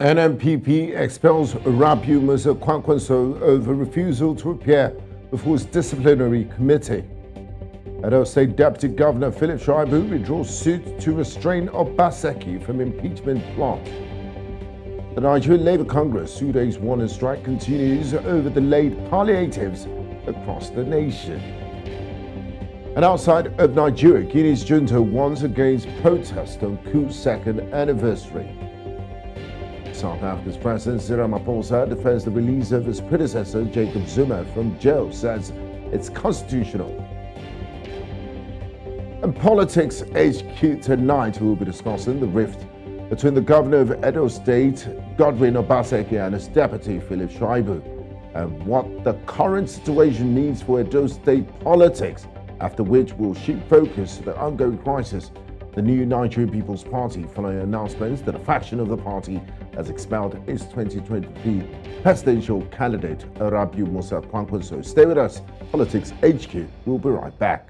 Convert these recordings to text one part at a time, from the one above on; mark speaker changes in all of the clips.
Speaker 1: NMPP expels Rabiu Musa Kwankwaso over refusal to appear before his disciplinary committee. Edo State Deputy Governor Philip Shaibu withdraws suit to restrain Obaseki from impeachment plot. The Nigerian Labour Congress 2 days warning strike continues over delayed palliatives across the nation. And outside of Nigeria, Guinea's junta warns against protest on coup's second anniversary. South Africa's President Cyril Ramaphosa defends the release of his predecessor Jacob Zuma from jail, says it's constitutional. And Politics HQ tonight, we'll be discussing the rift between the governor of Edo State, Godwin Obaseki, and his deputy, Philip Shaibu, and what the current situation means for Edo State politics, after which we'll shift focus to the ongoing crisis, the new Nigerian People's Party, following announcements that a faction of the party has expelled its 2023 presidential candidate, Rabiu Musa Kwankwaso. Stay with us. Politics HQ. We'll be right back.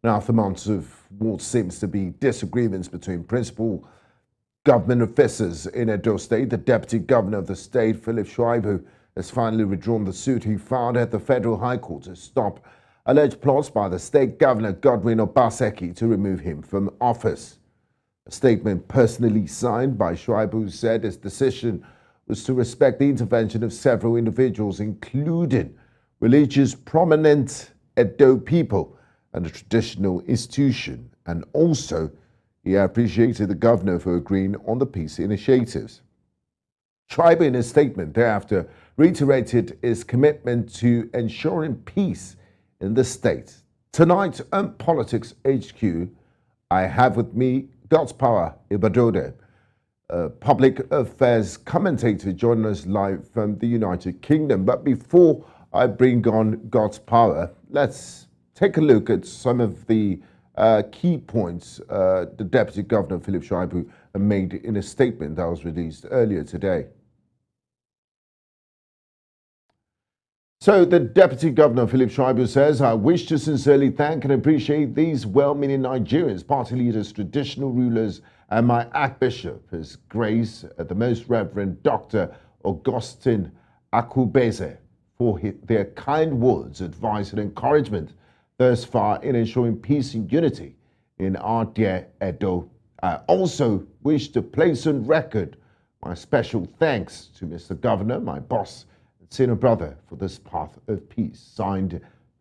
Speaker 1: Now, after months of what seems to be disagreements between principal government officers in Edo State, the deputy governor of the state, Philip Shaibu, has finally withdrawn the suit he filed at the Federal High Court to stop alleged plots by the state governor, Godwin Obaseki, to remove him from office. A statement personally signed by Shaibu said his decision was to respect the intervention of several individuals, including religious prominent Edo people and a traditional institution, and also he appreciated the governor for agreeing on the peace initiatives. Shaibu, in a statement thereafter, reiterated his commitment to ensuring peace in the state. Tonight on Politics HQ, I have with me God's Power Ibadode, a public affairs commentator joining us live from the United Kingdom. But before I bring on God's Power, let's take a look at some of the key points the Deputy Governor Philip Shaibu made in a statement that was released earlier today. So the Deputy Governor Philip Shaibu says, I wish to sincerely thank and appreciate these well-meaning Nigerians, party leaders, traditional rulers, and my Archbishop, His Grace, the Most Reverend Dr. Augustine Akubeze, for their kind words, advice, and encouragement thus far in ensuring peace and unity in our dear Edo. I also wish to place on record my special thanks to Mr. Governor, my boss and senior brother, for this path of peace. Signed,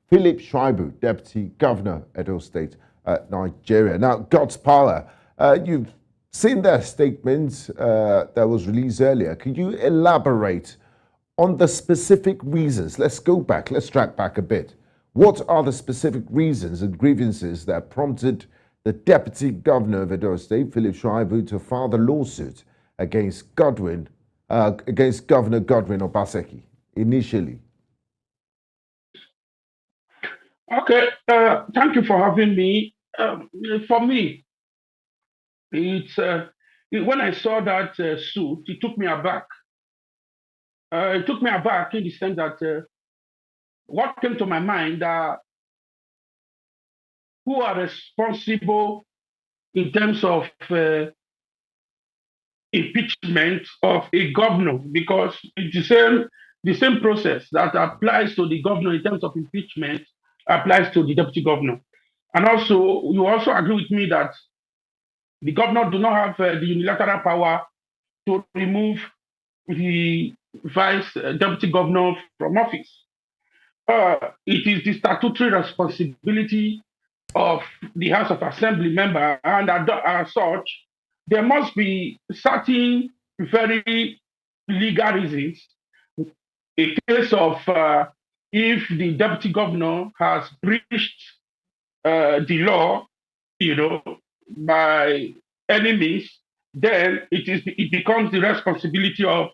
Speaker 1: Philip Shaibu, Deputy Governor, Edo State, Nigeria. Now, God's Power, you've seen their statement that was released earlier. Can you elaborate on the specific reasons? Let's go back, let's track back a bit. What are the specific reasons and grievances that prompted the Deputy Governor of Edo State, Philip Shaibu, to file the lawsuit against Governor Godwin Obaseki initially?
Speaker 2: Okay, thank you for having me. For me, it's when I saw that suit, it took me aback. It took me aback in the sense that what came to my mind are who are responsible in terms of impeachment of a governor, because it's the same process that applies to the governor in terms of impeachment applies to the deputy governor. And also, you also agree with me that the governor do not have the unilateral power to remove the vice deputy governor from office. It is the statutory responsibility of the House of Assembly member, and as such, there must be certain very legal reasons. A case of if the deputy governor has breached the law, by any means, then it becomes the responsibility of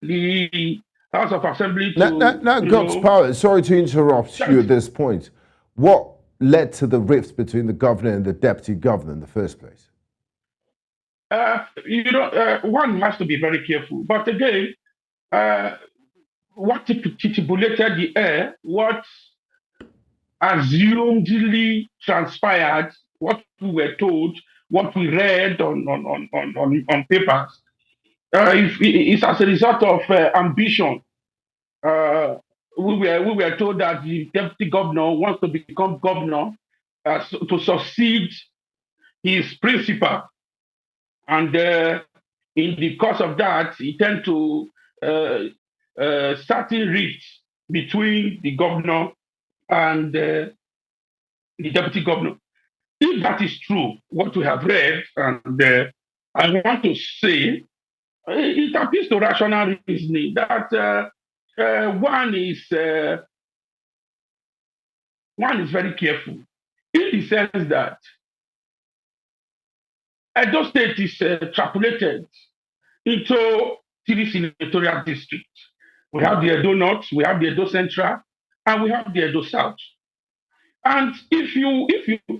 Speaker 2: the House of Assembly to...
Speaker 1: Now God's Power, sorry to interrupt you at this point. What led to the rift between the governor and the deputy governor in the first place?
Speaker 2: one has to be very careful. But again, uh, what titubulated the air, what assumedly transpired, what we were told, what we read on papers, it's as a result of ambition. Uh, we were told that the deputy governor wants to become governor to succeed his principal, and in the course of that, he tend to certain rifts between the governor and the deputy governor. If that is true, what we have read, and I want to say, it appeals to rational reasoning that one is very careful in the sense that Edo State is extrapolated into three senatorial districts. We have the Edo North, we have the Edo Central, and we have the Edo South. And if you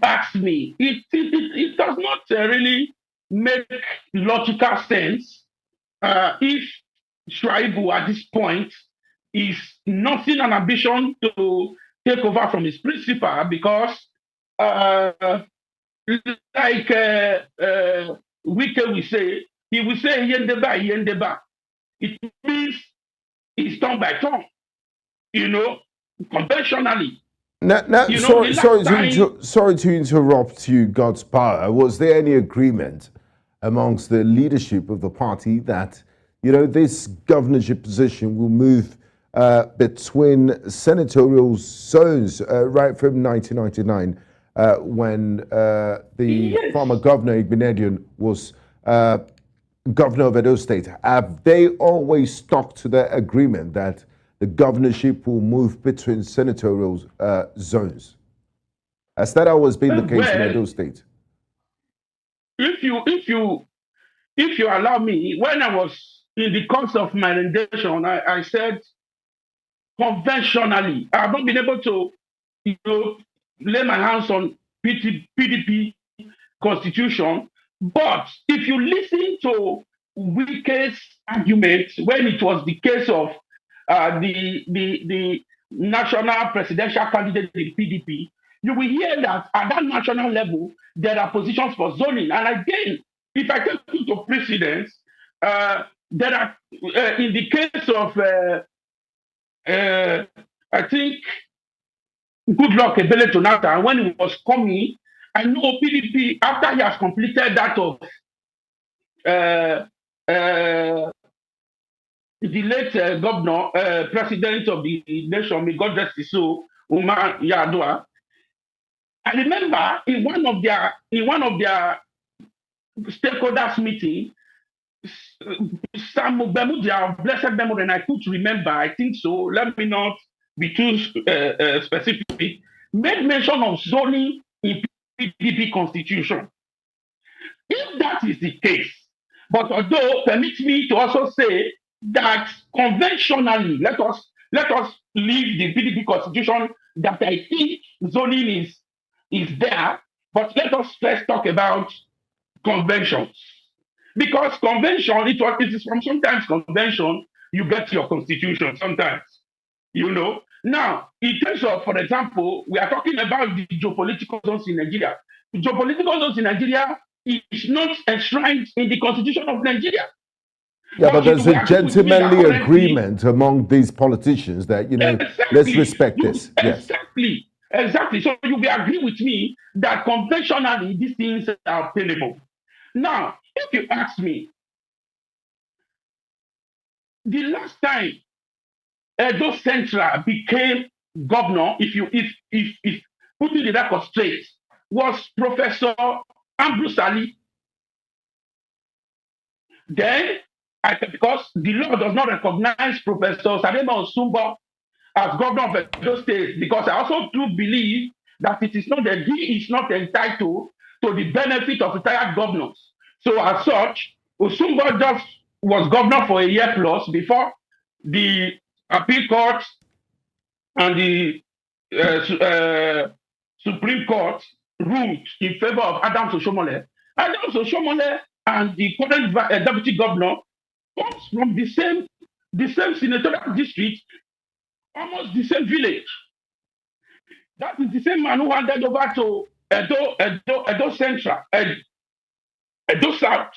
Speaker 2: ask me, it does not really make logical sense if Shuaibu at this point is nothing an ambition to take over from his principal because like Wike will say, he will say yendeba, yendeba. It means it's turn by turn, conventionally.
Speaker 1: Now, sorry to interrupt you, God's power. Was there any agreement amongst the leadership of the party that, this governorship position will move between senatorial zones right from 1999 when the former governor, Igbinedion, was governor of Edo State? Have they always stuck to the agreement that the governorship will move between senatorial zones? Has that always been the case in Edo State?
Speaker 2: If you allow me, when I was in the course of my rendition, I said conventionally, I have not been able to, lay my hands on PDP constitution. But if you listen to Wike's argument when it was the case of the national presidential candidate in PDP, you will hear that at that national level, there are positions for zoning. And again, if I take you to precedence, there are, in the case of, I think, Goodluck Ebele Jonathan, when he was coming, I know PDP, after he has completed that of the late governor, president of the nation, may God rest his soul, Umar Yar'Adua. I remember in one of their stakeholders meeting, Sam Bemudia of blessed memory, and I could remember, I think so, let me not be too specific, made mention of zoning in PDP constitution. If that is the case, but although permit me to also say that conventionally, let us leave the PDP constitution that I think zoning is there, but let us first talk about conventions. Because convention, it is from sometimes convention, you get your constitution sometimes, Now, in terms of, for example, we are talking about the geopolitical zones in Nigeria. The geopolitical zones in Nigeria is not enshrined in the constitution of Nigeria.
Speaker 1: Yeah, but there's a gentlemanly agreement among these politicians that,
Speaker 2: exactly,
Speaker 1: let's respect this.
Speaker 2: Exactly. Yes. Exactly. So you will agree with me that conventionally these things are obtainable. Now, if you ask me, the last time Edo Central became governor, if putting the record straight, was Professor Ambrose Ali. Then, because the law does not recognize Professor Salema Osumbo as governor of Edo State, because I also do believe that he is not entitled to the benefit of retired governors. So as such, Osumbo just was governor for a year plus before the appeal court and the Supreme Court ruled in favor of Adams Oshomole. Adams Oshomole and the current deputy governor comes from the same senatorial district, almost the same village. That is the same man who handed over to Edo Central, Edo South.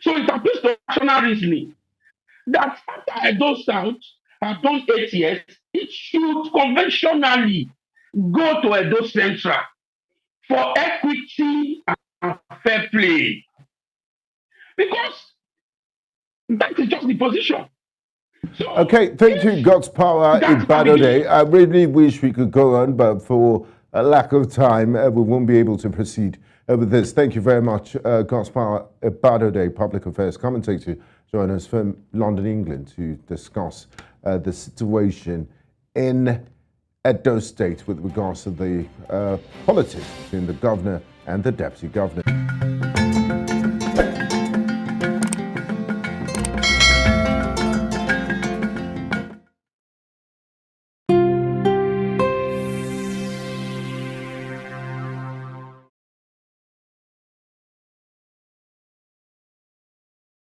Speaker 2: So it appears to national reasoning that after Edo South have done 8 years, it should conventionally go to Edo Central for equity and fair play. Because that is just the position. So,
Speaker 1: okay, thank you, God's Power Ibadode. I really wish we could go on, but for a lack of time, we won't be able to proceed with this. Thank you very much, God's Power Ibadode, public affairs commentator, join us from London, England, to discuss the situation in Edo State with regards to the politics between the governor and the deputy governor.